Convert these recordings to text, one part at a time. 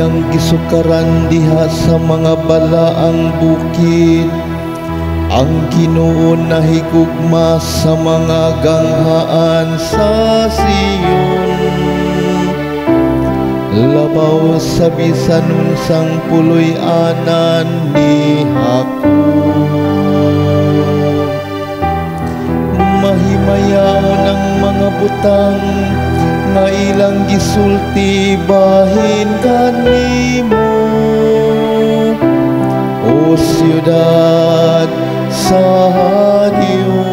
ilang gisukaran diha sa mga balaang bukid. Ang Ginoo nahigugma sa mga ganghaan sa Sion. Labaw sa bisan unsang puloy-anan ni Hakub. Mahimayaon ang mga butang nga ilang gisulti bahin kanimo, o siyudad sa Diyos.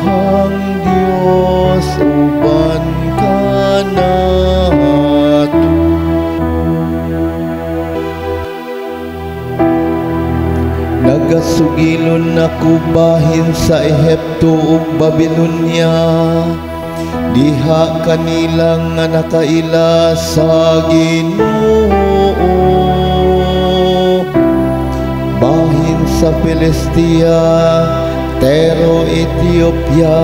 Ang Diyos uban ka nato. Nagasugilon ako bahin sa Ehipto ug Babilonia, diha kanilang nga nakaila sa Ginoo. Bahin sa Filistia, Tero, Ethiopia,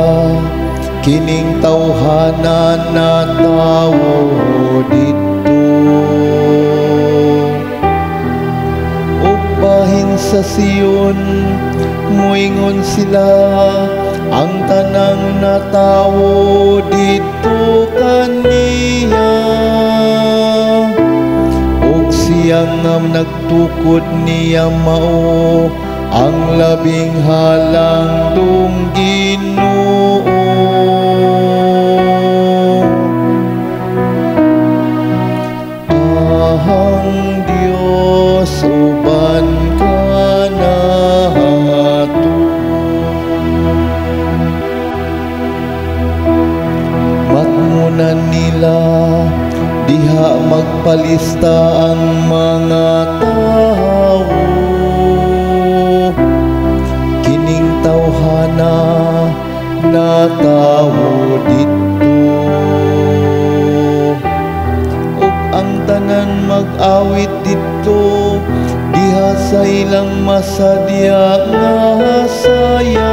kining tawhanan na tawo dito. Ug bahin sa Sion, muingon sila, ang tanang natawo dito kaniya. Ug siyang nagtukod niya mao ang labing halangdong Ginoo. Ang Diyos uban ka nato. Matmunan nila diha magpalista ang mga tao. Kining tawhana na tawo dito. Ug ang tanan mag-awit dito, diha sa ilang masadya nga saya.